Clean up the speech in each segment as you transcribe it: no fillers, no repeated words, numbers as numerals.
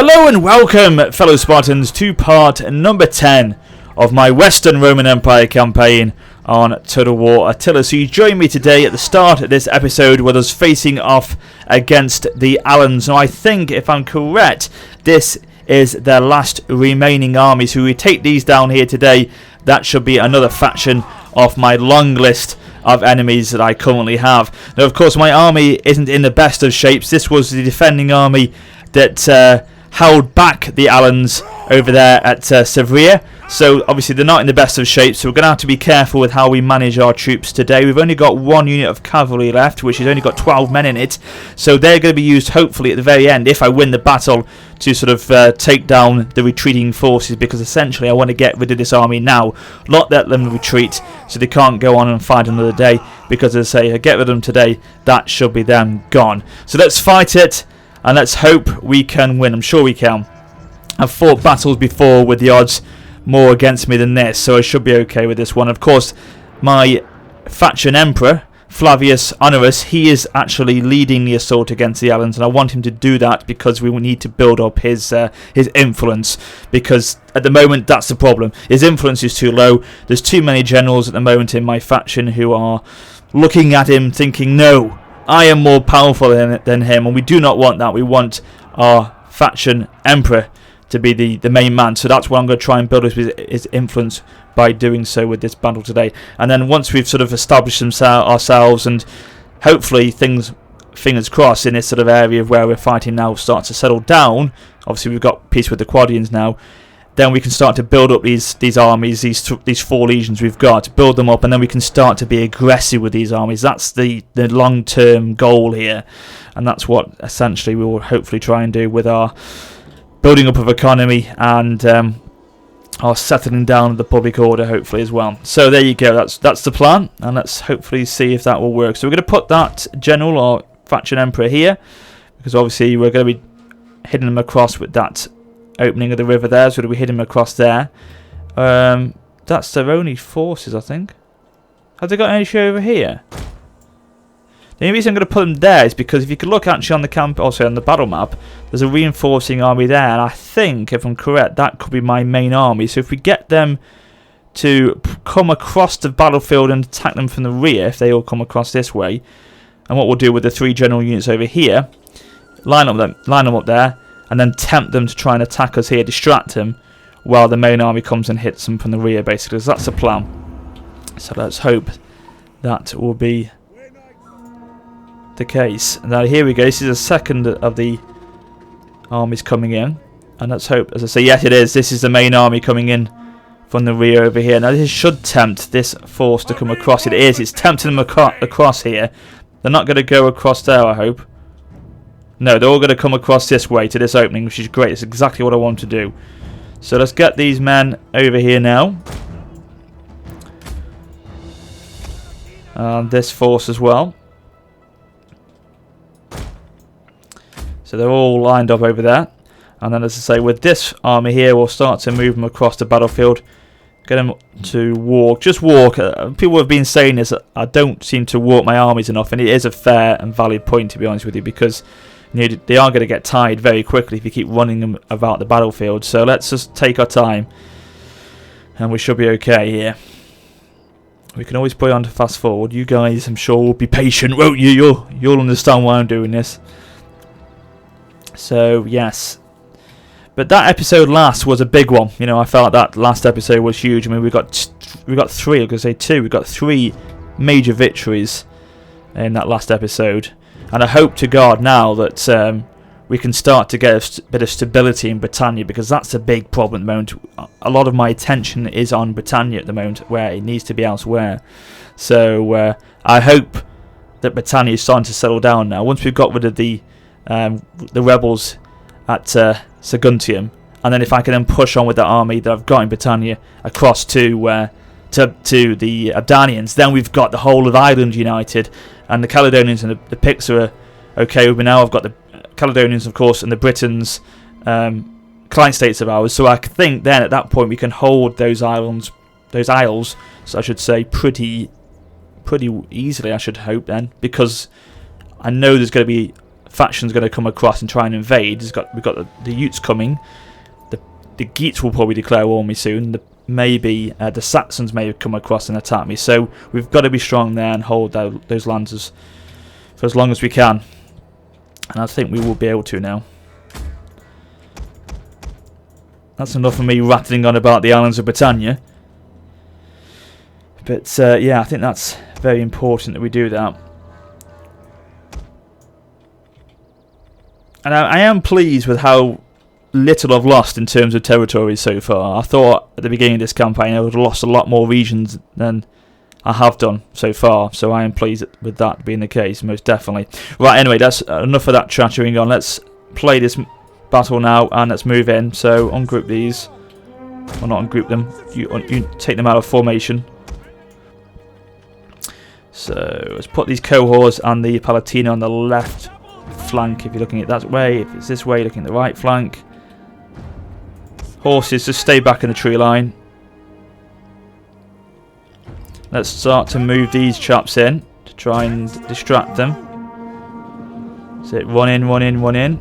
Hello and welcome, fellow Spartans, to part number 10 of my Western Roman Empire campaign on Total War Attila. So you join me today at the start of this episode with us facing off against the Alans. Now I think, if I'm correct, this is their last remaining army. So we take these down here today. That should be another faction off my long list of enemies that I currently have. Now of course my army isn't in the best of shapes. This was the defending army that held back the Alans over there at Sevria. So obviously they're not in the best of shape, so we're going to have to be careful with how we manage our troops today. We've only got one unit of cavalry left, which has only got 12 men in it, so they're going to be used hopefully at the very end, if I win the battle, to sort of take down the retreating forces, because essentially I want to get rid of this army now, not let them retreat so they can't go on and fight another day, because as I say, if I get rid of them today, that should be them gone. So let's fight it, and let's hope we can win. I'm sure we can. I've fought battles before with the odds more against me than this, so I should be okay with this one. Of course, my faction emperor, Flavius Honorus, he is actually leading the assault against the Alans, and I want him to do that because we will need to build up his influence, because at the moment that's the problem. His influence is too low. There's too many generals at the moment in my faction who are looking at him thinking, no, I am more powerful than him, and we do not want that. We want our faction emperor to be the main man. So that's what I'm going to try and build his influence by doing so with this battle today. And then once we've sort of established ourselves, and hopefully things, fingers crossed, in this sort of area of where we're fighting now start to settle down, obviously we've got peace with the Quadians now, then we can start to build up these armies, these four legions we've got, build them up, and then we can start to be aggressive with these armies. That's the long-term goal here, and that's what essentially we will hopefully try and do with our building up of economy and our settling down of the public order, hopefully, as well. So there you go, that's the plan, and let's hopefully see if that will work. So we're going to put that general or faction emperor here, because obviously we're going to be hitting them across with that opening of the river there, so we hit him across there. That's their only forces, I think. Have they got any show over here? The only reason I'm going to put them there is because if you could look actually on the camp, also on the battle map, there's a reinforcing army there, and I think, if I'm correct, that could be my main army. So if we get them to come across the battlefield and attack them from the rear, if they all come across this way, and what we'll do with the three general units over here, line them up there, and then tempt them to try and attack us here, distract them, while the main army comes and hits them from the rear, basically. So that's the plan. So let's hope that will be the case. Now here we go, this is the second of the armies coming in, and let's hope, as I say, yes it is, this is the main army coming in from the rear over here. Now this should tempt this force to come across. It is, it's tempting them across here. They're not going to go across there, I hope. No, they're all going to come across this way to this opening, which is great. It's exactly what I want to do. So let's get these men over here now. And this force as well. So they're all lined up over there. And then, as I say, with this army here, we'll start to move them across the battlefield. Get them to walk. Just walk. People have been saying this. I don't seem to walk my armies enough. And it is a fair and valid point, to be honest with you, because they are going to get tired very quickly if you keep running them about the battlefield. So let's just take our time, and we should be okay here. We can always put it on to fast forward. You guys, I'm sure, will be patient, won't you? You'll understand why I'm doing this. So yes, but that episode last was a big one. You know, I felt that last episode was huge. I mean, we got three. I was going to say two. We got 3 major victories in that last episode. And I hope to God now that we can start to get a bit of stability in Britannia, because that's a big problem at the moment. A lot of my attention is on Britannia at the moment, where it needs to be elsewhere. So I hope that Britannia is starting to settle down now. Once we've got rid of the rebels at Saguntium, and then if I can then push on with that army that I've got in Britannia across to the Abdanians, then we've got the whole of Ireland united, and the Caledonians and the Picts are okay with me now. I've got the Caledonians, of course, and the Britons, client states of ours. So I think then at that point we can hold those isles, so I should say, pretty easily. I should hope then, because I know there's going to be faction's going to come across and try and invade. We've got the Utes coming. The Geats will probably declare war on me soon. Maybe the Saxons may come across and attack me. So we've got to be strong there and hold those lands for as long as we can. And I think we will be able to now. That's enough of me rattling on about the islands of Britannia. But yeah, I think that's very important that we do that. And I am pleased with how little I've lost in terms of territory so far. I thought at the beginning of this campaign I would have lost a lot more regions than I have done so far. So I am pleased with that being the case, most definitely. Right, anyway, that's enough of that chattering on. Let's play this battle now and let's move in. So ungroup these. Or not ungroup them. You take them out of formation. So let's put these cohorts and the Palatina on the left flank if you're looking at that way. If it's this way, looking at the right flank. Horses, just stay back in the tree line. Let's start to move these chaps in to try and distract them. That's it, one in, one in, one in.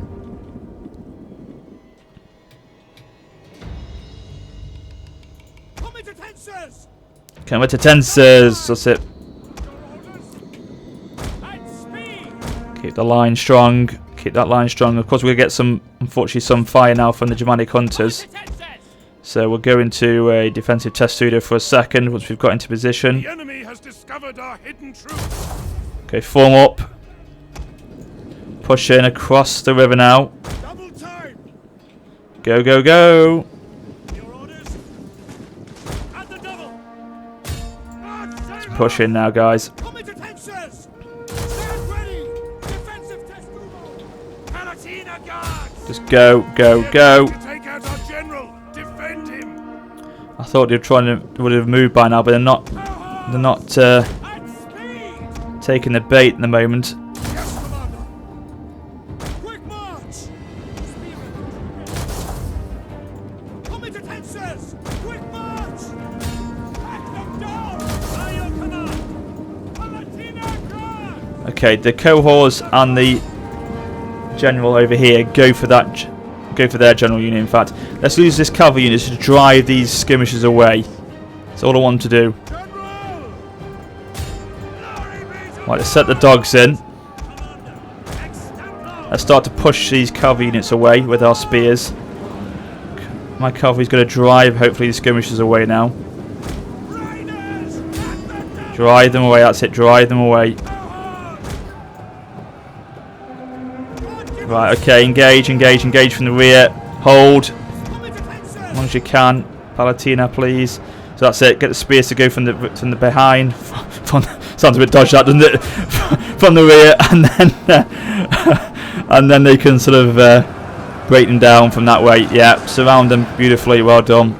Come to tensors, that's it. Keep the line strong. Keep that line strong. Of course, we're going to get some, unfortunately, some fire now from the Germanic hunters. So we'll go into a defensive testudo for a second once we've got into position. The enemy has discovered our hidden troops. Okay, form up. Push in across the river now. Double time. Go, go, go. Your orders. And the double. Push in now, guys. Just go, go, go. Take out our general. Defend him. I thought they would have moved by now, but they're not. They're not taking the bait at the moment. Yes, Commander. Quick march. Come into tensors. Quick march. Hack them down. By your command. Palatina guard. Okay, the cohorts and the general over here go for their general unit. In fact, let's use this cavalry unit to drive these skirmishers away. That's all I want to do. Right, let's set the dogs in. Let's start to push these cavalry units away with our spears. My cavalry's going to drive hopefully the skirmishers away now. Drive them away, that's it, drive them away. Right, okay, engage, engage, engage from the rear. Hold. As long as you can. Palatina, please. So that's it. Get the spears to go from the behind. Sounds a bit dodgy, that, doesn't it? From the rear, and then they can sort of break them down from that way. Yeah, surround them beautifully. Well done.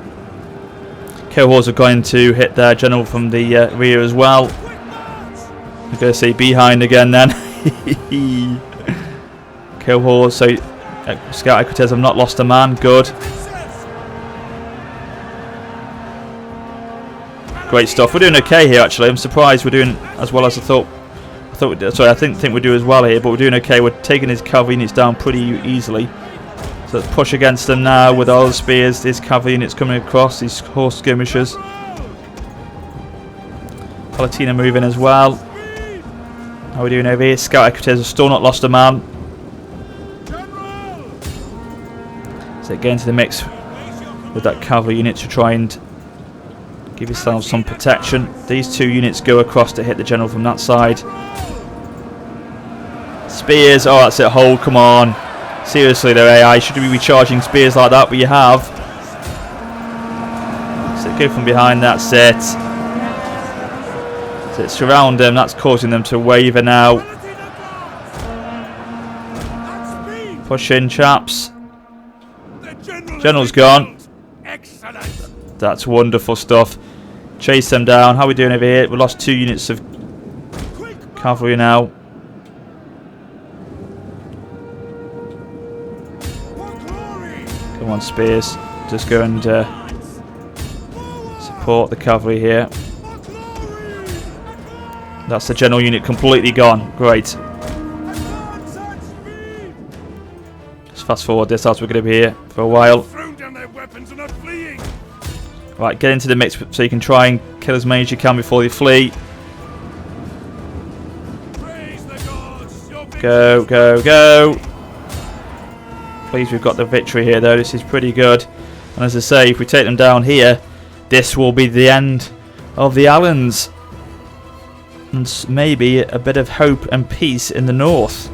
Cohorts are going to hit their general from the rear as well. I'm going to say behind again then. Cohorts, so Scout Equites have not lost a man. Good. Great stuff. We're doing okay here, actually. I'm surprised we're doing as well as I thought. I think we do as well here, but we're doing okay. We're taking his cavalry units down pretty easily. So let's push against them now with all the spears. These cavalry units coming across, these horse skirmishers. Palatina moving as well. How are we doing over here? Scout Equites have still not lost a man. So get into the mix with that cavalry unit to try and give yourselves some protection. These two units go across to hit the general from that side. Spears, oh that's it, hold, come on. Seriously though, AI, should we be charging spears like that? But you have. So go from behind, that's it. So surround them, that's causing them to waver now. Push in, chaps. General's gone. Excellent. That's wonderful stuff. Chase them down. How are we doing over here? We lost 2 units of cavalry now. Come on, spears. Just go and support the cavalry here. That's the general unit completely gone. Great. fast forward this as we're going to be here for a while. Thrown down their weapons and are fleeing. Right, get into the mix so you can try and kill as many as you can before they flee. Praise the gods. Your Go, go, go. Please, we've got the victory here though. This is pretty good. And as I say, if we take them down here, this will be the end of the Allans. And maybe a bit of hope and peace in the north.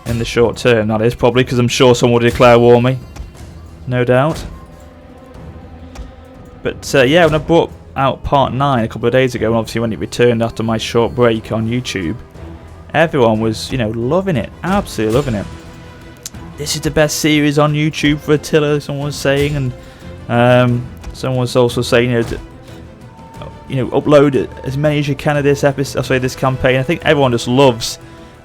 In the short term, that is, probably, because I'm sure someone will declare war on me. No doubt. But yeah, when I brought out part 9 a couple of days ago, and obviously when it returned after my short break on YouTube, everyone was, you know, loving it. Absolutely loving it. This is the best series on YouTube for Attila, someone was saying, and someone was also saying, upload as many as you can of this episode, this campaign. I think everyone just loves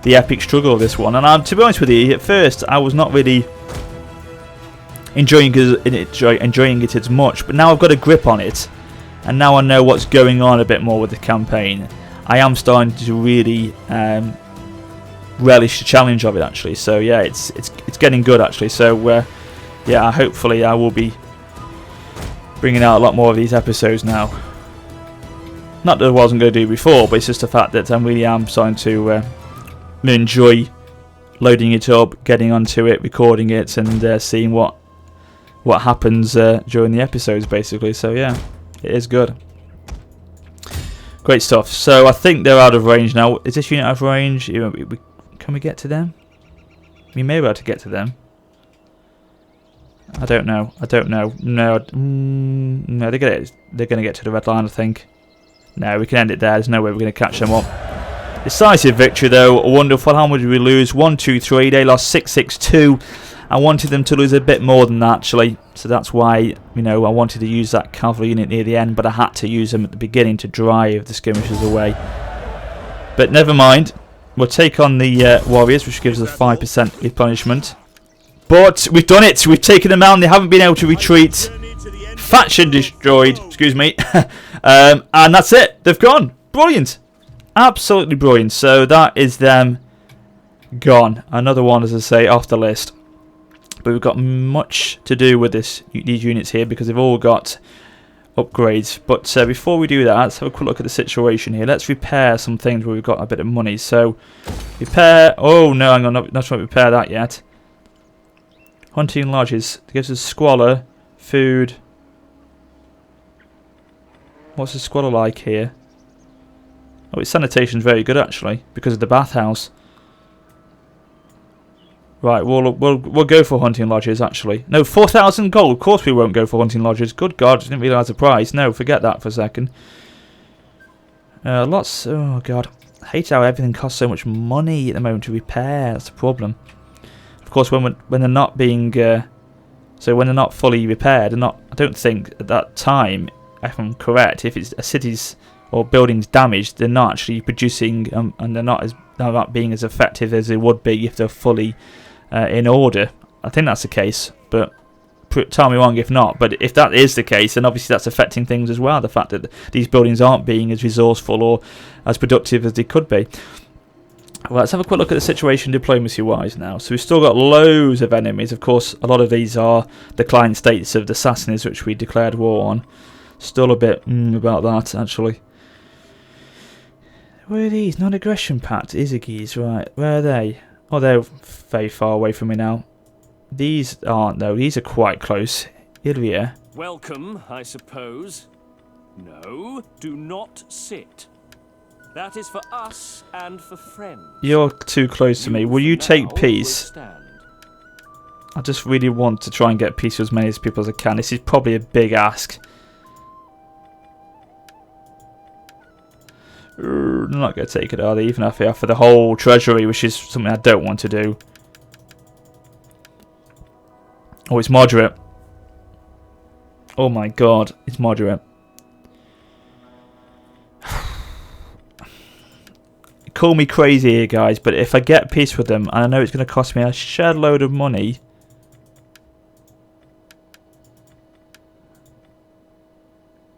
the epic struggle of this one, and to be honest with you, at first I was not really enjoying it as much, but now I've got a grip on it, and now I know what's going on a bit more with the campaign. I am starting to really relish the challenge of it, actually. So yeah, it's getting good, actually. So yeah, hopefully I will be bringing out a lot more of these episodes now. Not that I wasn't going to do before, but it's just the fact that I really am starting to enjoy loading it up, getting onto it, recording it, and seeing what happens during the episodes, basically. So yeah, it is good. Great stuff. So I think they're out of range now. Is this unit out of range? Can we get to them? We may be able to get to them. I don't know. No, they're going to get to the red line, I think. No, we can end it there. There's no way we're going to catch them up. Decisive victory, though. Wonderful. How much did we lose? 1-2-3. They lost 6-6-2. I wanted them to lose a bit more than that, actually. So that's why, I wanted to use that cavalry unit near the end, but I had to use them at the beginning to drive the skirmishers away. But never mind. We'll take on the warriors, which gives us 5% replenishment. But we've done it. We've taken them out, and they haven't been able to retreat. Faction destroyed. Excuse me. And that's it. They've gone. Brilliant. Absolutely brilliant. So that is them gone. Another one, as I say, off the list. But we've got much to do with these units here because they've all got upgrades. But before we do that, let's have a quick look at the situation here. Let's repair some things where we've got a bit of money. So repair. Oh no, hang on, not trying to repair that yet. Hunting lodges. It gives us squalor, food. What's the squalor like here? Oh, its sanitation's very good actually because of the bathhouse. Right, we'll go for hunting lodges actually. No, 4,000 gold. Of course we won't go for hunting lodges. Good God, I didn't realise the price. No, forget that for a second. Lots. Oh God, I hate how everything costs so much money at the moment to repair. That's the problem. Of course, when they're not being, when they're not fully repaired, and not. I don't think at that time, if I'm correct, if it's a city's or buildings damaged, they're not actually producing, and they're not being as effective as they would be if they're fully in order. I think that's the case, but tell me wrong if not. But if that is the case, then obviously that's affecting things as well. The fact that these buildings aren't being as resourceful or as productive as they could be. Well, let's have a quick look at the situation diplomacy-wise now. So we've still got loads of enemies. Of course, a lot of these are the client states of the Sassanids, which we declared war on. Still a bit about that, actually. Where are these? Non-aggression pact, Izagis, right. Where are they? Oh, they're very far away from me now. These aren't, though. These are quite close. Ilya. Welcome, I suppose. No, do not sit. That is for us and for friends. You're too close to me. Will you take peace? I just really want to try and get peace with as many people as I can. This is probably a big ask. They're not going to take it, are they? Even if they offer the whole treasury, which is something I don't want to do. Oh, it's moderate. Oh my God, it's moderate. Call me crazy here, guys, but if I get peace with them, and I know it's going to cost me a shed load of money,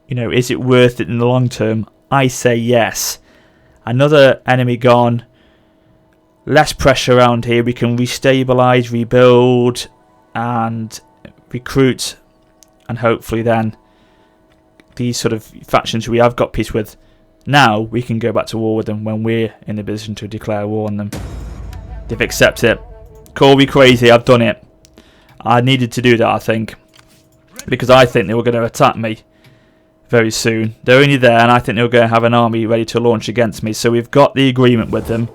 is it worth it in the long term? I say yes. Another enemy gone. less pressure around here. We can restabilise, rebuild, and recruit, and hopefully then these sort of factions we have got peace with, now we can go back to war with them when we're in the position to declare war on them. They've accepted it. Call me crazy, I've done it. I needed to do that, I think, because I think they were going to attack me very soon. They're only there, and I think they were going to have an army ready to launch against me. So we've got the agreement with them,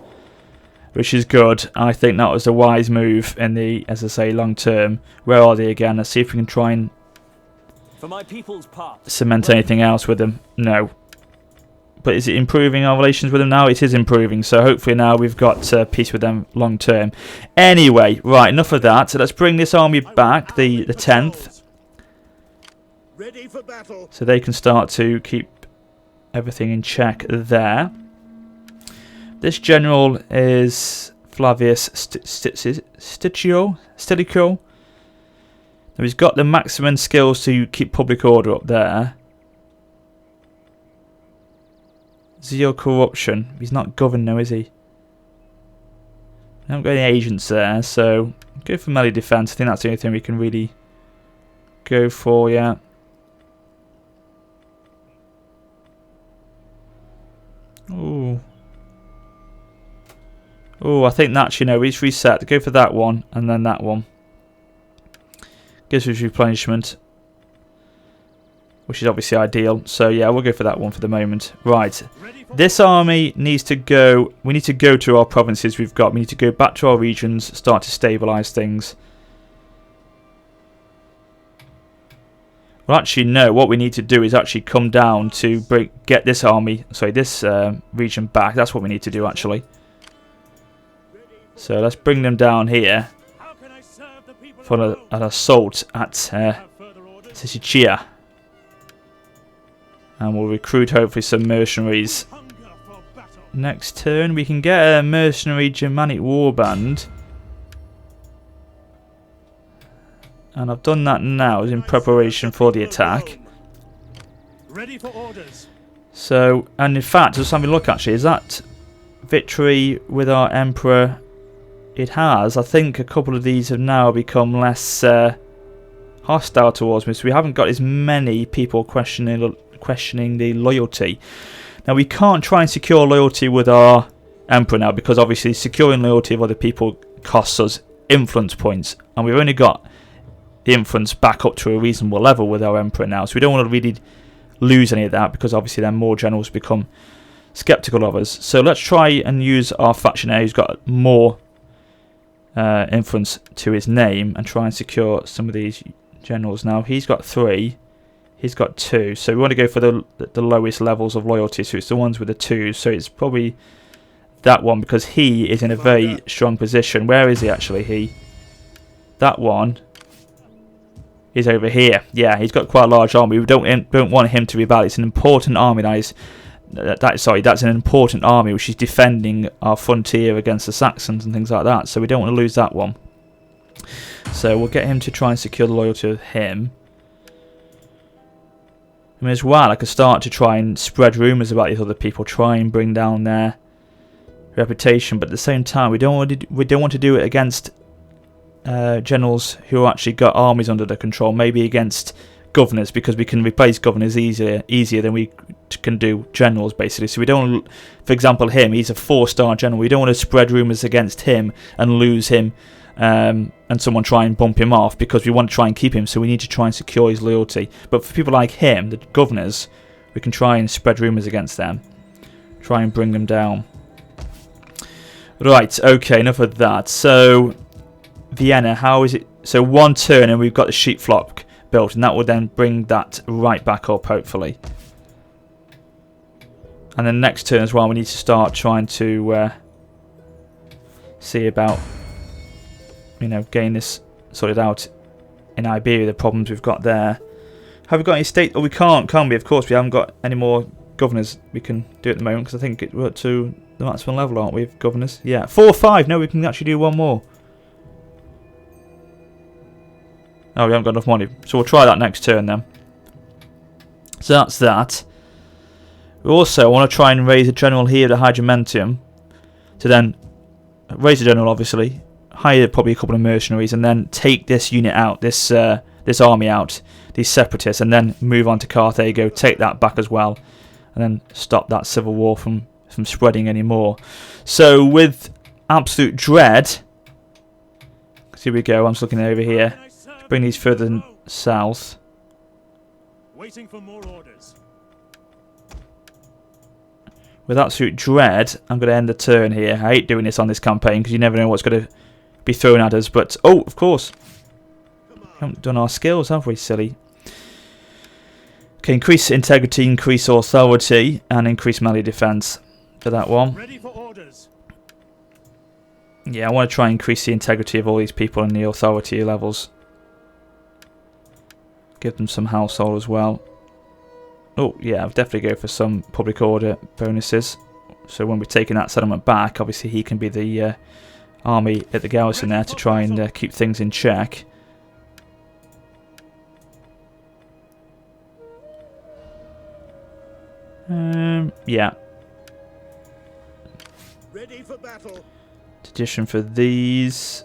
which is good. I think that was a wise move in the, as I say, long term. Where are they again? Let's see if we can try and For my people's part, cement anything else with them. No. But is it improving our relations with them now? It is improving. So hopefully now we've got peace with them long term. Anyway, right, enough of that. So let's bring this army back, the 10th. Ready for battle. So they can start to keep everything in check there. This general is Flavius Stilicho. Now he's got the maximum skills to keep public order up there. Zero corruption. He's not governed now, is he? I haven't got any agents there, so go for melee defense. I think that's the only thing we can really go for, yeah. Ooh. Oh, I think that's, you know, he's reset. Go for that one, and then that one. Gives us replenishment, which is obviously ideal. So yeah, we'll go for that one for the moment. Right, this army needs to go. We need to go to our provinces we've got. We need to go back to our regions, start to stabilise things. Well, actually, no. What we need to do is actually come down to get this army, sorry, this region back. That's what we need to do, actually. So let's bring them down here for an assault at Sicilia. And we'll recruit hopefully some mercenaries. Next turn we can get a mercenary Germanic warband. And I've done that now in preparation for the attack. Ready for orders. So, and in fact, just having a look actually, is that victory with our Emperor? It has. I think a couple of these have now become less hostile towards me, so we haven't got as many people questioning the loyalty. Now we can't try and secure loyalty with our Emperor now, because obviously securing loyalty of other people costs us influence points, and we've only got the influence back up to a reasonable level with our Emperor now, so we don't want to really lose any of that, because obviously then more generals become skeptical of us. So let's try and use our faction here who's got more influence to his name and try and secure some of these generals. Now he's got 3, he's got 2, so we want to go for the lowest levels of loyalty, so it's the ones with the 2, so it's probably that one, because he is in a very strong position. Where is he actually? That one is over here. Yeah, he's got quite a large army. We don't want him to rebel. It's an important army that's an important army which is defending our frontier against the Saxons and things like that, so we don't want to lose that one. So we'll get him to try and secure the loyalty of him. I mean, as well, I could start to try and spread rumours about these other people, try and bring down their reputation, but at the same time we don't want to do it against generals who actually got armies under their control, maybe against governors, because we can replace governors easier than we can do generals, basically. So we don't, for example, he's a 4-star general. We don't want to spread rumours against him and lose him, and someone try and bump him off, because we want to try and keep him, so we need to try and secure his loyalty. But for people like him, the governors, we can try and spread rumours against them, try and bring them down. Right, okay, enough of that. So Vienna, how is it? So one turn and we've got the sheep flock built, and that will then bring that right back up, hopefully. And then next turn as well, we need to start trying to see about, you know, getting this sorted out in Iberia, the problems we've got there. Have we got any state? Oh, we can't we? Of course, we haven't got any more governors we can do at the moment, because I think we're up to the maximum level, aren't we, of governors? Yeah, 4 or 5. No, we can actually do one more. Oh, we haven't got enough money, so we'll try that next turn then. So that's that. We also want to try and raise a general here at Hydramentium to then raise the general, obviously, hire probably a couple of mercenaries, and then take this unit out, this army out, these separatists, and then move on to Carthago, take that back as well, and then stop that civil war from spreading anymore. So with absolute dread, here we go, I'm just looking over here, bring these further south. Waiting for more orders. With absolute dread, I'm going to end the turn here. I hate doing this on this campaign because you never know what's going to be thrown at us. But, oh, of course. We haven't done our skills, have we, silly? Okay, increase integrity, increase authority, and increase melee defense for that one. Ready for orders. Yeah, I want to try and increase the integrity of all these people and the authority levels. Give them some household as well. Oh, yeah, I'll definitely go for some public order bonuses. So when we're taking that settlement back, obviously he can be the army at the garrison there to try and keep things in check. Yeah. Ready for battle. Tradition for these.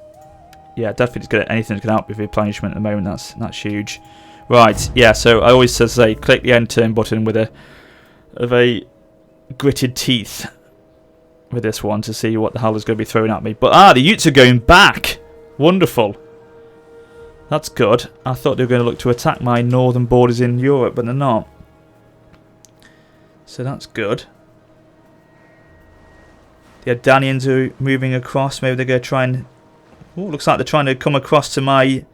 Yeah, definitely just get anything that can help with replenishment at the moment. That's huge. Right, yeah, so I always say click the end turn button with a gritted teeth with this one to see what the hell is going to be thrown at me. But the Utes are going back! Wonderful. That's good. I thought they were going to look to attack my northern borders in Europe, but they're not. So that's good. The Danians are moving across. Maybe they're going to try and... Oh, looks like they're trying to come across to my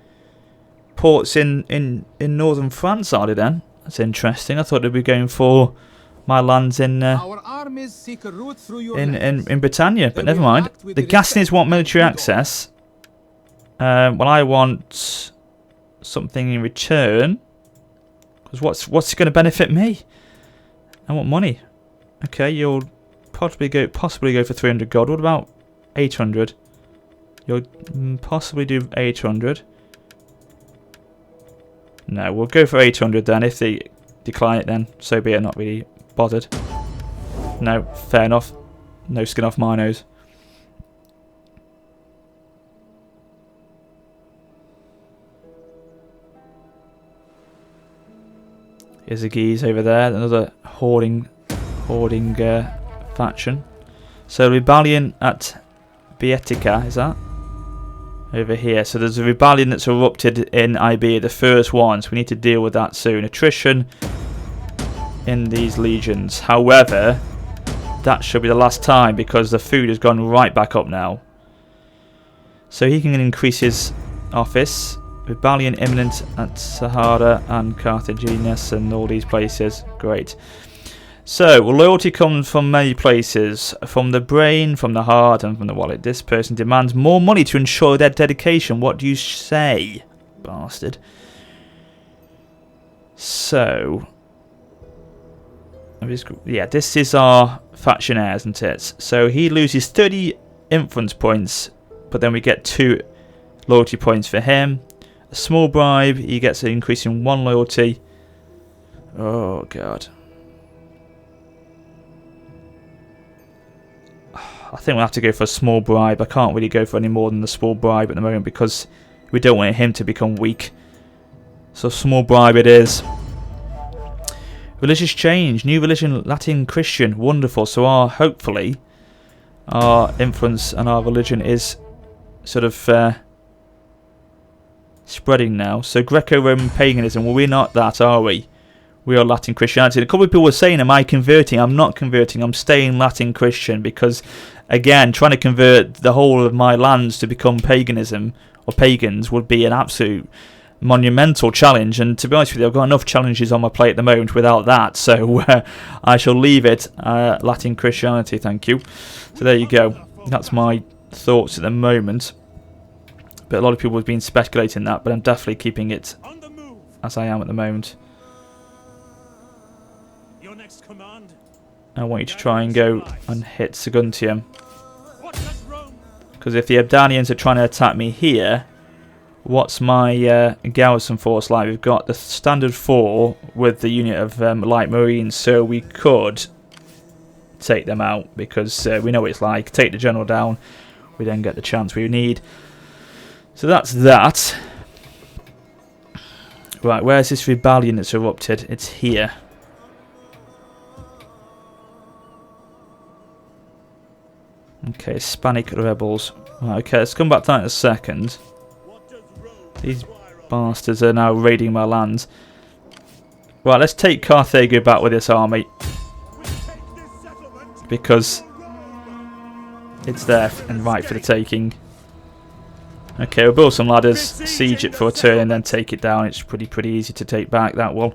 ports in northern France, are they then? That's interesting. I thought they'd be going for my lands in Britannia, but never mind. The Gasconies want military access. Well, I want something in return. Because what's going to benefit me? I want money. Okay, you'll possibly go for 300 gold. What about 800? You'll possibly do 800. No, we'll go for 800 then. If they decline it, then so be it. Not really bothered. No, fair enough. No skin off my nose. Here's the Guise over there. Another hoarding faction. So rebellion at Beetica, is that? Over here. So there's a rebellion that's erupted in Iberia, the first one. So we need to deal with that soon. Attrition in these legions. However, that should be the last time because the food has gone right back up now. So he can increase his office. Rebellion imminent at Sahara and Carthaginus and all these places. Great. So, loyalty comes from many places. From the brain, from the heart, and from the wallet. This person demands more money to ensure their dedication. What do you say, bastard? So... yeah, this is our faction heir, isn't it? So he loses 30 influence points, but then we get 2 loyalty points for him. A small bribe, he gets an increase in 1 loyalty. Oh, God. I think we'll have to go for a small bribe. I can't really go for any more than the small bribe at the moment because we don't want him to become weak. So small bribe it is. Religious change. New religion, Latin Christian. Wonderful. So hopefully our influence and our religion is sort of spreading now. So Greco-Roman paganism. Well, we're not that, are we? We are Latin Christianity. A couple of people were saying, am I converting? I'm not converting. I'm staying Latin Christian because, again, trying to convert the whole of my lands to become paganism or pagans would be an absolute monumental challenge. And to be honest with you, I've got enough challenges on my plate at the moment without that. So I shall leave it Latin Christianity. Thank you. So there you go. That's my thoughts at the moment. But a lot of people have been speculating that, but I'm definitely keeping it as I am at the moment. Your next command. I want you to try and go and hit Saguntium. Because if the Abdanians are trying to attack me here, what's my garrison force like? We've got the standard 4 with the unit of light marines, so we could take them out because we know what it's like. Take the general down we then get the chance we need. So that's that. Right, where's this rebellion that's erupted? It's here. Okay, Hispanic rebels. Right, okay, let's come back to that in a second. These bastards are now raiding my lands. Right, let's take Carthago back with this army. Because it's there and right for the taking. Okay, we'll build some ladders, siege it for a turn, and then take it down. It's pretty easy to take back, that will.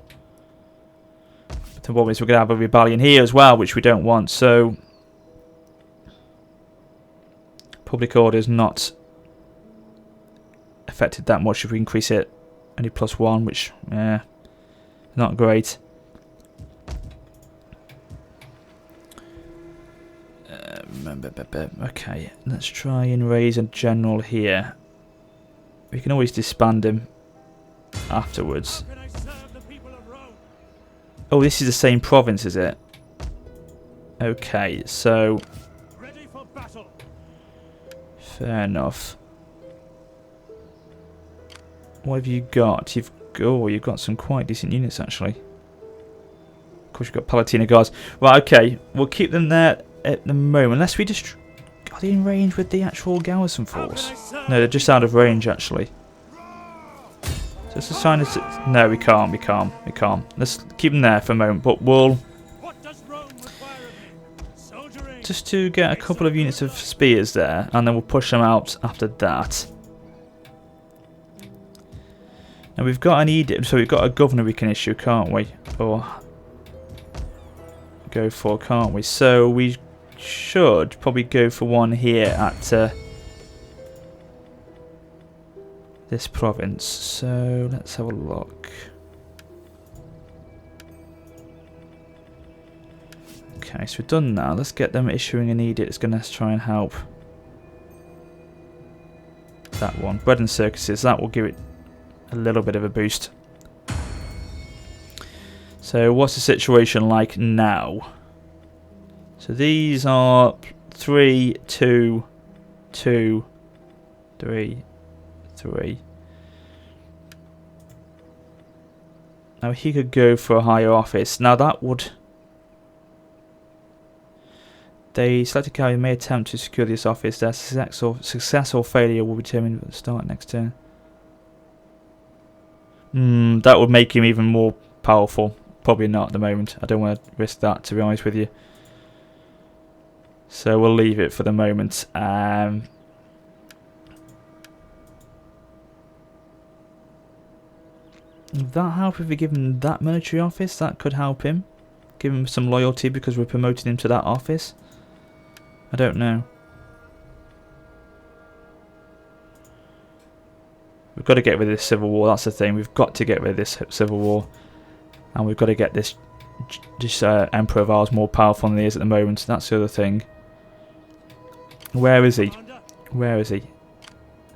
But the problem is we're going to have a rebellion here as well, which we don't want, so... Public order is not affected that much if we increase it only +1, which, yeah, not great. Okay, let's try and raise a general here. We can always disband him afterwards. Oh, this is the same province, is it? Okay, so fair enough. What have you got? You've got some quite decent units actually. Of course, you've got Palatina guards. Right, okay, we'll keep them there at the moment. Unless we just... Are they in range with the actual garrison force? No, they're just out of range actually. So it's a sign of... No, we can't. Let's keep them there for a moment, but we'll... Just to get a couple of units of spears there, and then we'll push them out after that. Now we've got an edict, so we've got a governor we can issue, can't we? Or go for, can't we? So we should probably go for one here at this province. So let's have a look. Okay, so we've done that. Let's get them issuing an edict. It's going to try and help that one. Bread and circuses, that will give it a little bit of a boost. So what's the situation like now? So these are 3, 2, 2, 3, 3. Now he could go for a higher office. Now that would... They selected carrier may attempt to secure this office. Their success or failure will be determined at the start next turn. That would make him even more powerful. Probably not at the moment. I don't want to risk that, to be honest with you. So we'll leave it for the moment. Would that help if we give him that military office? That could help him. Give him some loyalty because we're promoting him to that office. I don't know. We've got to get rid of this civil war. That's the thing. We've got to get rid of this civil war, and we've got to get this emperor of ours more powerful than he is at the moment. That's the other thing. Where is he? Where is he?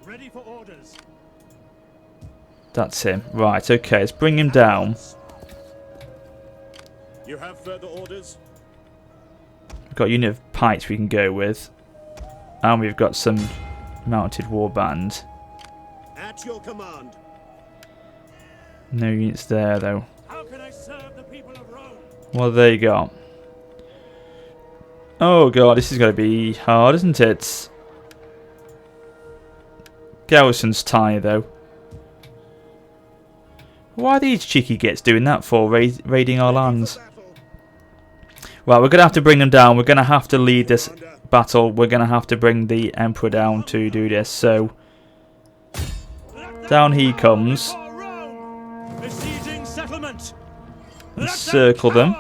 Ready for orders. That's him. Right. Okay. Let's bring him down. You have further orders? We've got a unit of pikes we can go with, and we've got some mounted warband. At your command. No units there though. How can I serve the people of Rome? What have they got? Oh god, this is going to be hard, isn't it? Garrison's tiny though. Why are these cheeky gits doing that for, raiding our lands? Right, we're going to have to bring them down. We're going to have to lead this battle. We're going to have to bring the Emperor down to do this. So, down he comes. Encircle them.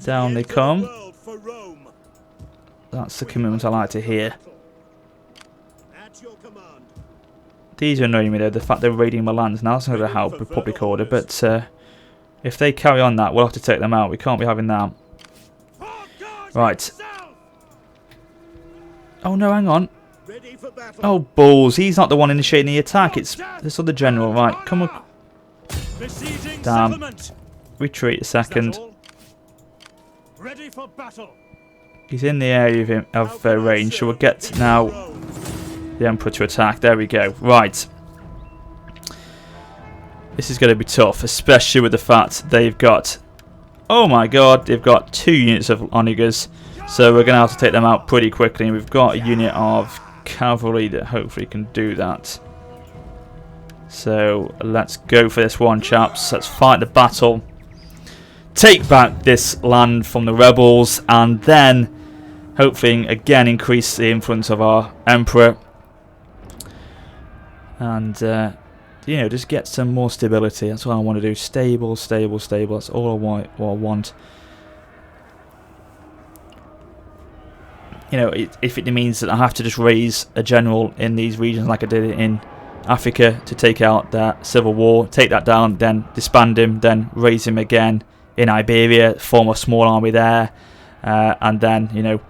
Down they come. That's the commitment I like to hear. These are annoying me though, the fact they're raiding my lands. Now that's not going to help with public order, but if they carry on that, we'll have to take them out. We can't be having that. Right. Oh no, hang on. Oh balls, he's not the one initiating the attack, it's this other general. Right, come on. Damn. Retreat a second. Ready for battle. He's in the area of range, so we'll get now the Emperor to attack. There we go. Right. This is going to be tough, especially with the fact they've got... Oh my god, they've got 2 units of onagers. So we're going to have to take them out pretty quickly. And we've got a unit of cavalry that hopefully can do that. So let's go for this one, chaps. Let's fight the battle. Take back this land from the rebels. And then hopefully again increase the influence of our Emperor. And... you know, just get some more stability. That's what I want to do. Stable, stable, stable. That's all I want. You know, if it means that I have to just raise a general in these regions like I did in Africa to take out that civil war, take that down, then disband him, then raise him again in Iberia, form a small army there, and then, you know,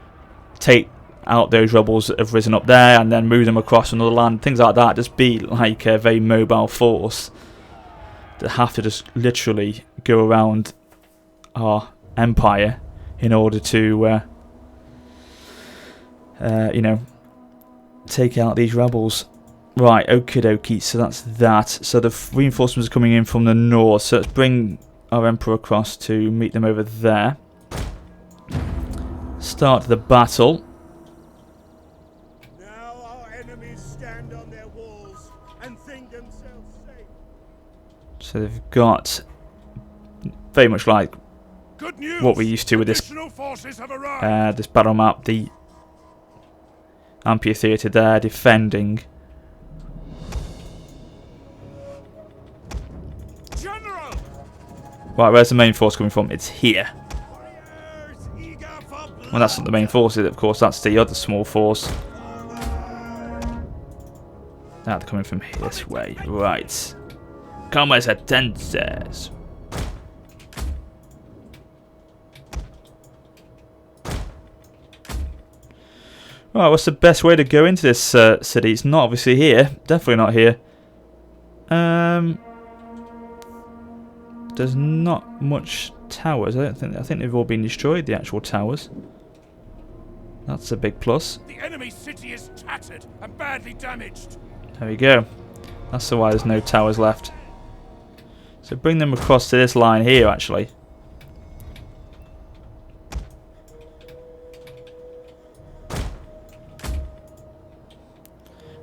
take out those rebels that have risen up there and then move them across another land, things like that. Just be like a very mobile force that have to just literally go around our empire in order to you know, take out these rebels. Right, okie dokie, so that's that. So the reinforcements are coming in from the north, so let's bring our Emperor across to meet them over there. Start the battle. So they've got very much like what we're used to with this this battle map, the amphitheatre there defending. General! Right, where's the main force coming from? It's here. Well, that's not the main force, is it? Of course, that's the other small force. Now they're coming from this way. Right. Como es atences? Right, what's the best way to go into this city? It's not obviously here. Definitely not here. There's not much towers. I think they've all been destroyed. The actual towers. That's a big plus. The enemy city is tattered and badly damaged. There we go. That's why there's no towers left. So bring them across to this line here, actually.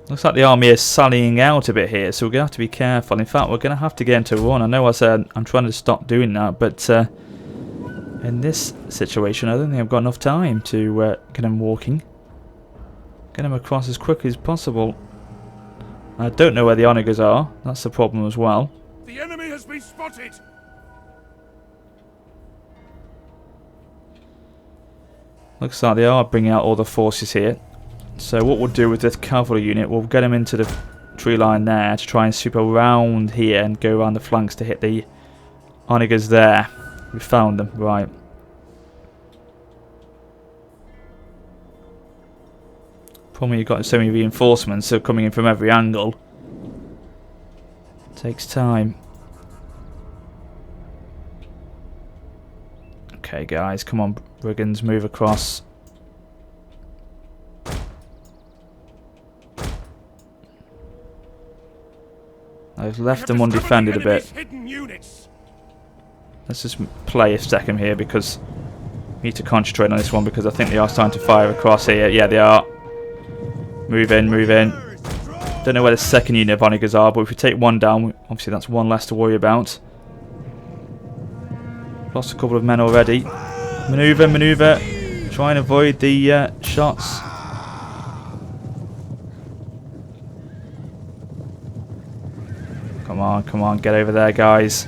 Looks like the army is sallying out a bit here, so we're going to have to be careful. In fact, we're going to have to get into a run. I know I said I'm trying to stop doing that, but in this situation, I don't think I've got enough time to get them walking. Get them across as quickly as possible. I don't know where the onagers are. That's the problem as well. The enemy has been spotted. Looks like they are bringing out all the forces here. So what we'll do with this cavalry unit, we'll get them into the tree line there to try and sweep around here and go around the flanks to hit the onagers there. We found them, right. Problem you've got so many reinforcements, so coming in from every angle. Takes time. Okay, guys, come on, brigands, move across. I've left them undefended a bit. Let's just play a second here because we need to concentrate on this one because I think they are starting to fire across here. Yeah, they are. Move in, move in. Don't know where the second unit of onagers are, but if we take one down, obviously that's one less to worry about. Lost a couple of men already. Maneuver, maneuver. Try and avoid the shots. Come on, get over there, guys.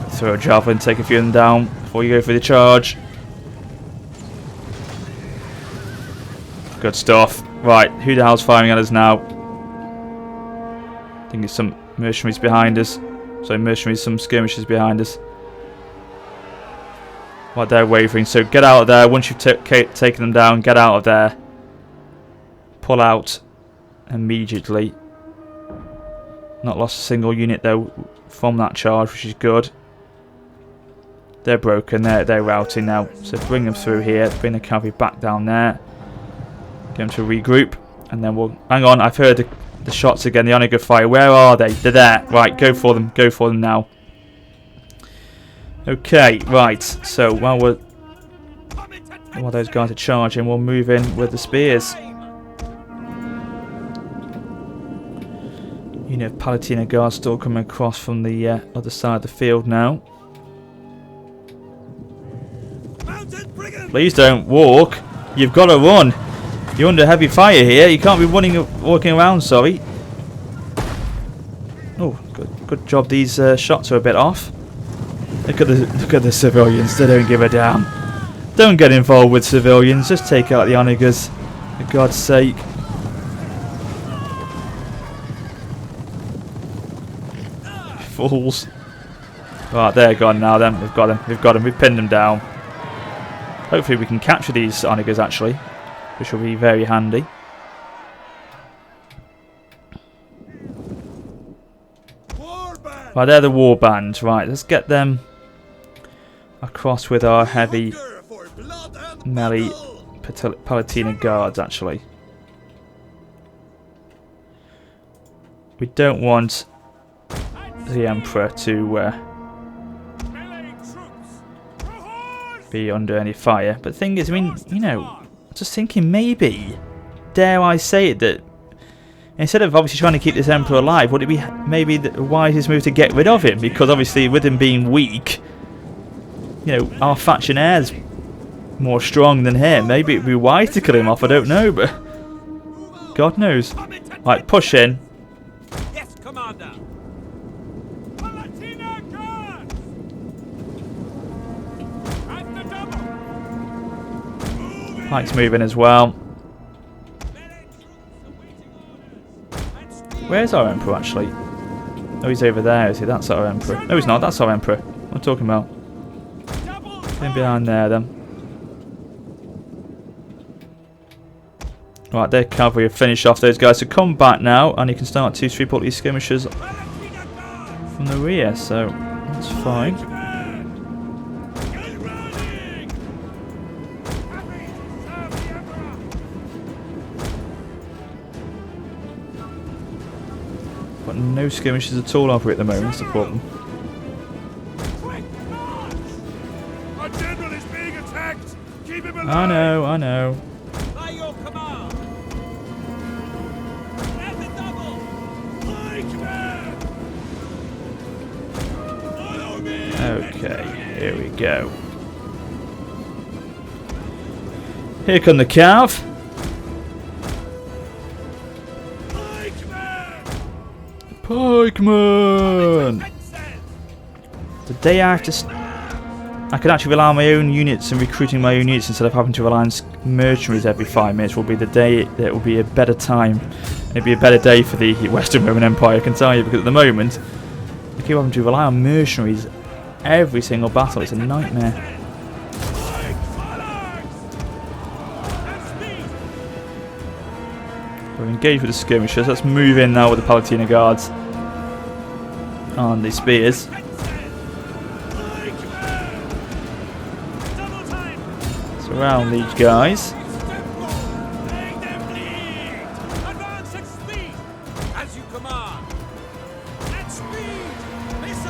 Throw a javelin, take a few of them down before you go for the charge. Good stuff. Right, who the hell's firing at us now? I think it's some mercenaries behind us. Sorry, mercenaries, some skirmishers behind us. Right, they're wavering, so get out of there. Once you've taken them down, get out of there. Pull out immediately. Not lost a single unit though from that charge, which is good. They're broken. They're routing now. So bring them through here. Bring the cavalry back down there. Get them to regroup, and then we'll hang on. I've heard the shots again. The Onager fire. Where are they? They're there. Right, go for them. Go for them now. Okay, right. So while those guys are charging, we'll move in with the spears. You know, Palatina guards still coming across from the other side of the field now. Please don't walk. You've got to run. You're under heavy fire here. You can't be walking around. Sorry. Oh, good job. These shots are a bit off. Look at the civilians. They don't give a damn. Don't get involved with civilians. Just take out the onagers, for God's sake. Fools. Right, they're gone now then. We've got them. We've got them. We've pinned them down. Hopefully we can capture these onagers actually, which will be very handy. Right, they're the war band. Right, let's get them across with our heavy melee Palatina guards actually. We don't want the Emperor to be under any fire. But the thing is, I mean, you know, just thinking maybe, dare I say it, that instead of obviously trying to keep this Emperor alive, would it be maybe the wisest move to get rid of him? Because obviously with him being weak, you know, our faction heir's more strong than him. Maybe it'd be wise to kill him off, I don't know, but God knows. Right, push in. Yes, Commander. Mike's moving as well. Where's our Emperor actually? Oh, he's over there, is he? That's our Emperor. No, he's not. That's our Emperor. What am I talking about? Him behind there then. Right, their cavalry have finished off those guys. So come back now, and you can start to sweep all these skirmishers from the rear. So that's fine. Got no skirmishes at all over at the moment. That's the problem. Our general is being attacked. Keep him alive. I know, I know. By your command. At the double. My command. Follow me. Okay, here we go. Here come the cav. Pikeman! The day I can actually rely on my own units and recruiting my own units instead of having to rely on mercenaries every 5 minutes will be the day that will be a better time. It'll be a better day for the Western Roman Empire, I can tell you, because at the moment we keep having to rely on mercenaries every single battle. It's a nightmare. We're engaged with the skirmishers. Let's move in now with the Palatina guards on the spears. Surround these guys.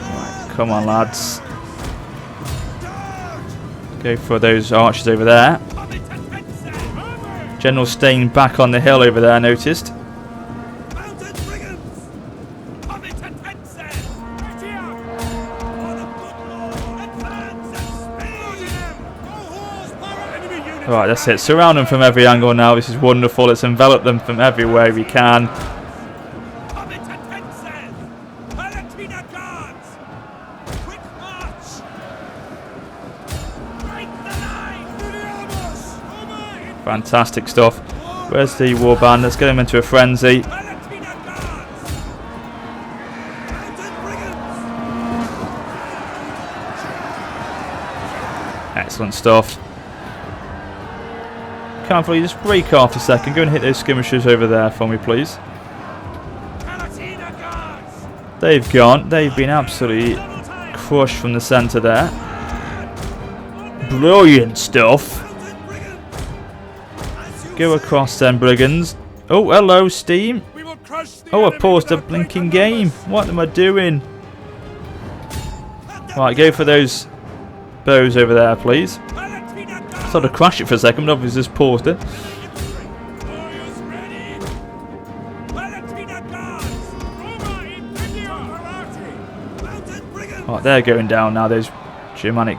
Right, come on, lads. Go for those archers over there. General staying back on the hill over there, I noticed. Right, that's it. Surround them from every angle now. This is wonderful. Let's envelop them from everywhere we can. Fantastic stuff. Where's the warband? Let's get him into a frenzy. Excellent stuff. Cavalry, just break off a second. Go and hit those skirmishers over there for me, please. They've gone. They've been absolutely crushed from the centre there. Brilliant stuff. Go across then, brigands. Oh, hello, Steam. Oh, I paused a blinking game. What am I doing? Right, go for those bows over there, please. Thought I'd crash it for a second, but obviously just paused it. Right, they're going down now, those Germanic...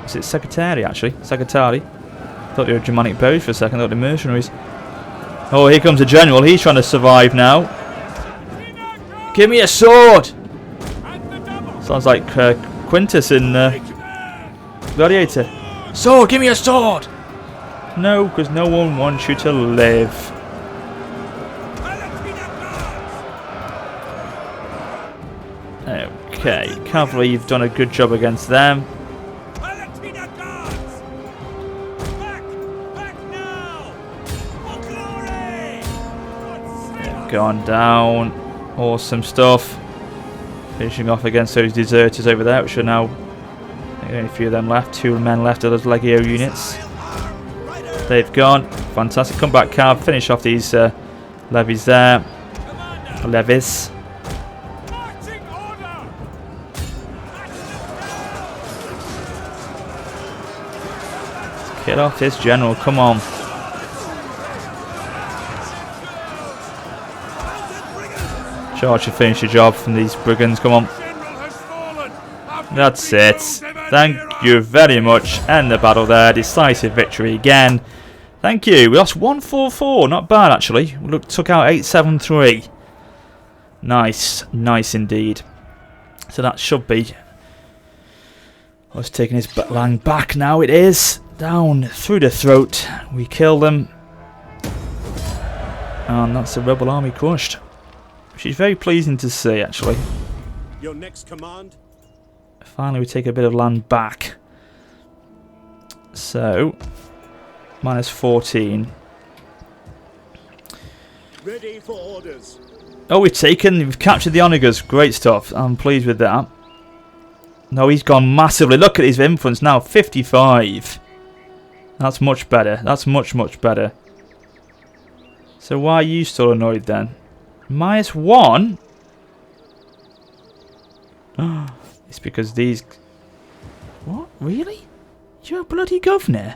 Is it Secretari, actually? Secretari. Thought they were Germanic bows for a second, thought they were mercenaries. Oh, here comes the general. He's trying to survive now. Give me a sword! Sounds like Quintus in Gladiator. Sword! Give me a sword! No, because no one wants you to live. Okay, cavalry, you've done a good job against them. Gone down. Awesome stuff. Finishing off against those deserters over there, which are now only a few of them left. 2 men left of those Legio units. They've gone. Fantastic. Come back, Cav. Finish off these levies there. Levies. Get off this general. Come on. Charge to finish the job from these brigands. Come on. That's it. Thank you very much. End the battle there. Decisive victory again. Thank you. We lost 144. Not bad, actually. We took out 873. Nice. Nice indeed. So that should be us taking his land back now. It is. Down through the throat. We kill them. And that's the rebel army crushed. Which is very pleasing to see, actually. Your next command? Finally, we take a bit of land back. So, minus 14. Ready for orders. Oh, we've captured the Onagers. Great stuff. I'm pleased with that. No, he's gone massively. Look at his influence now, 55. That's much better. That's much, much better. So why are you still annoyed then? Minus 1? It's because these... What? Really? You're a bloody governor?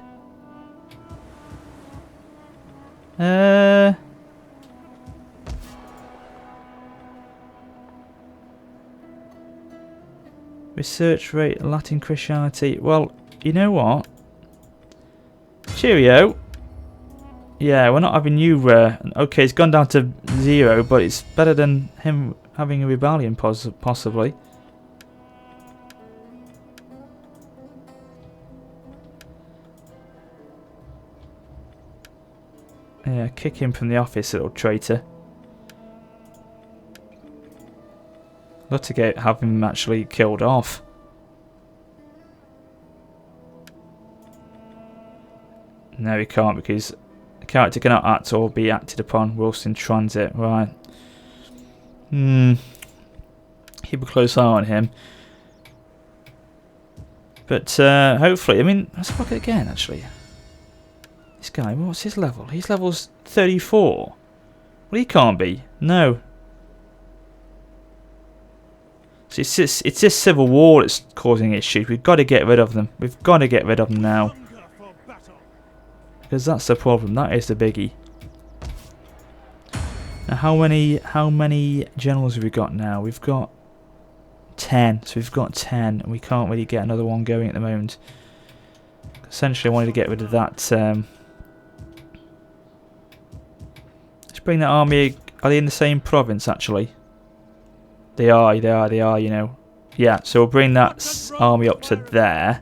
Research rate, Latin Christianity. Well, you know what? Cheerio. Yeah, we're not having you... okay, it's gone down to 0, but it's better than him having a rebellion, possibly. Yeah, kick him from the office, little traitor. Love to have him actually killed off. No, he can't, because the character cannot act or be acted upon whilst in transit. Right. Keep a close eye on him. But hopefully, I mean, let's look at it again, actually. This guy, what's his level? His level's 34. Well, he can't be. No. So it's this civil war that's causing issues. We've got to get rid of them. We've got to get rid of them now. Because that's the problem. That is the biggie. Now, how many generals have we got now? We've got 10. So we've got 10, and we can't really get another one going at the moment. Essentially, I wanted to get rid of that. Let's bring that army. Are they in the same province, actually? They are, you know. Yeah, so we'll bring that army up to there.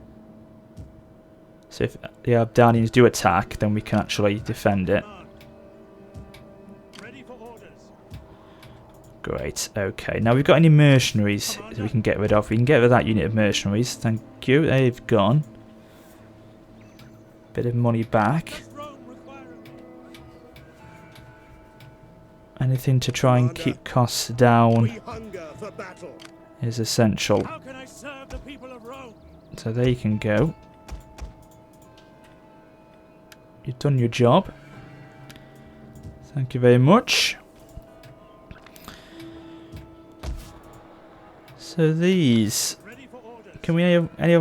So if the Abdanians do attack, then we can actually defend it. Great, okay. Now we've got any mercenaries that we can get rid of. We can get rid of that unit of mercenaries. Thank you, they've gone. Bit of money back. Anything to try and keep costs down. for battle. is essential. How can I serve the people of Rome? So there you can go. You've done your job. Thank you very much. So these, Ready for orders. can we any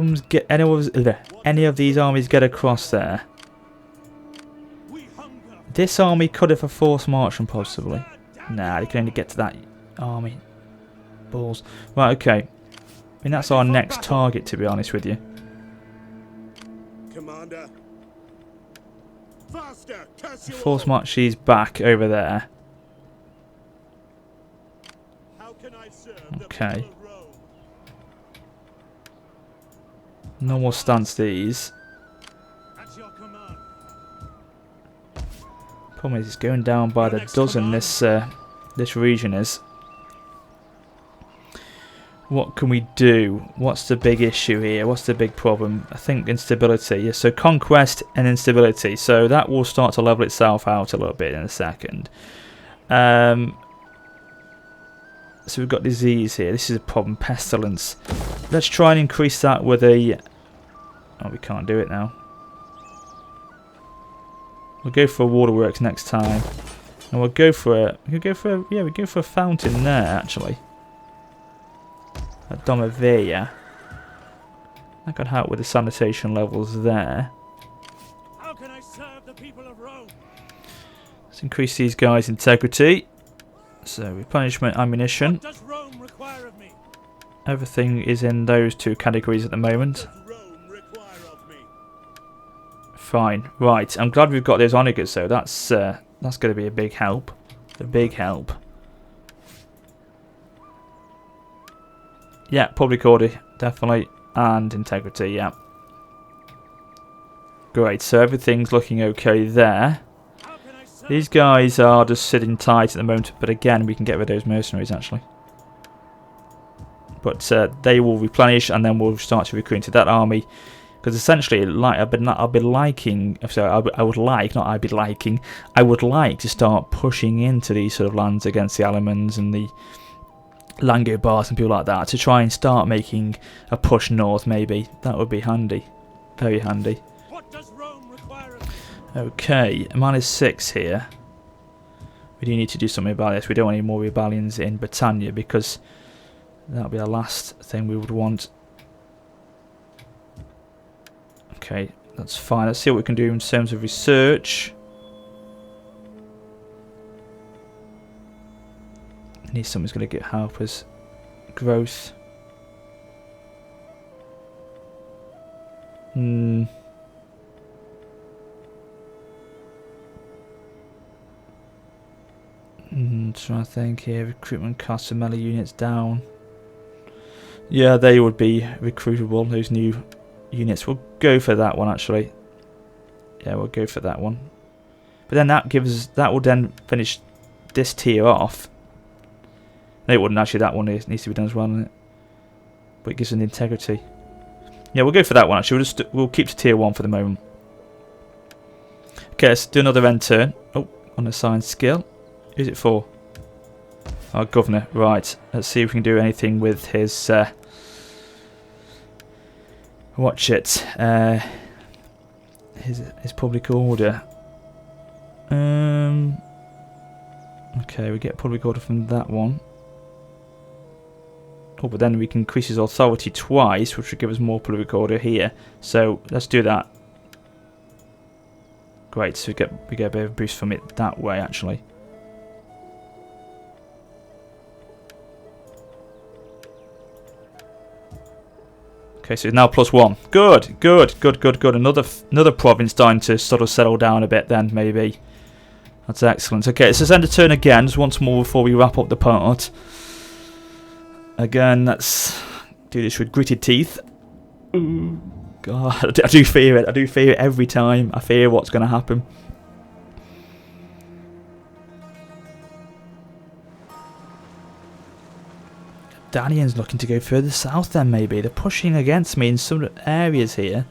of these armies get across there? We hunger. This army could have a forced march and possibly. Nah, they can only get to that army. Balls. Right, okay. I mean that's our next target, to be honest with you. Commander. Faster, curse you Force all. march these back over there. How can I serve Okay. the people of Rome? Normal stance these. At your command. Problem is it's going down by the dozen, this region is. What can we do? What's the big issue here? What's the big problem? I think instability. Yeah, so conquest and instability. So that will start to level itself out a little bit in a second. So we've got disease here. This is a problem. Pestilence. Let's try and increase that with a... Oh, we can't do it now. We'll go for a waterworks next time. And we'll go for a... we go for a fountain there, actually. At Domovia. That could help with the sanitation levels there. How can I serve the people of Rome? Let's increase these guys' integrity. So replenishment ammunition. What does Rome require of me? Everything is in those two categories at the moment. What does Rome require of me? Fine. Right. I'm glad we've got those onagers though. That's going to be a big help. A big help. Yeah, public order, definitely. And integrity, yeah. Great, so everything's looking okay there. How can I serve? These guys are just sitting tight at the moment, but again, we can get rid of those mercenaries, actually. But they will replenish, and then we'll start to recruit into that army. Because essentially, like I would like to start pushing into these sort of lands against the Alemans and the Langobars and people like that, to try and start making a push north. Maybe that would be handy, very handy. What does Rome require of me? Okay, -6 here. We do need to do something about this. We don't want any more rebellions in Britannia, because that'll be the last thing we would want. Okay, that's fine. Let's see what we can do in terms of research. Need something's going to help us. Growth. Trying to think here. Recruitment costs of melee units down. Yeah, they would be recruitable, those new units. We'll go for that one, actually. Yeah, we'll go for that one. But then that will then finish this tier off. No, it wouldn't actually. That one needs to be done as well, doesn't it? But it gives an integrity. Yeah, we'll go for that one actually. We'll keep to tier 1 for the moment. Okay, let's do another end turn. Oh, unassigned skill. Who's it for? Our governor. Right. Let's see if we can do anything with his. Watch it. His public order. Okay, we get public order from that one. Oh, but then we can increase his authority twice, which would give us more public order here. So let's do that. Great, so we get a bit of a boost from it that way, actually. Okay, so it's now +1. Good, good, good, good, good. Another province starting to sort of settle down a bit then, maybe. That's excellent. Okay, let's end a turn again, just once more before we wrap up the part. Again, let's do this with gritted teeth. Ooh, God, I do fear it. I do fear it every time. I fear what's going to happen. Danians looking to go further south then, maybe. They're pushing against me in some areas here.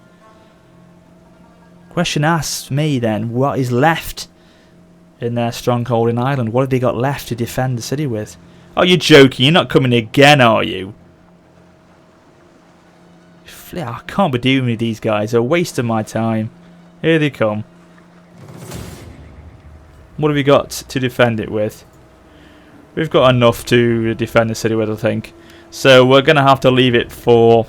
Question asks me then, what is left in their stronghold in Ireland? What have they got left to defend the city with? Oh, you're joking. You're not coming again, are you? I can't be dealing with these guys. They're wasting my time. Here they come. What have we got to defend it with? We've got enough to defend the city with, I think. So we're going to have to leave it for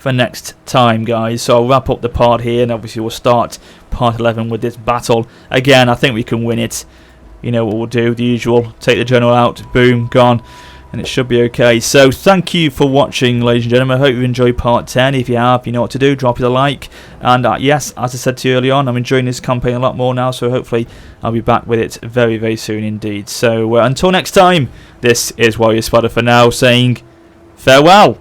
next time, guys. So I'll wrap up the part here, and obviously we'll start part 11 with this battle. Again, I think we can win it. You know what we'll do, the usual. Take the general out, boom, gone. And it should be okay. So thank you for watching, ladies and gentlemen. I hope you enjoyed part 10. If you have, you know what to do. Drop it a like. And yes, as I said to you early on, I'm enjoying this campaign a lot more now. So hopefully I'll be back with it very, very soon indeed. So until next time, this is WarriorofSparta for now saying farewell.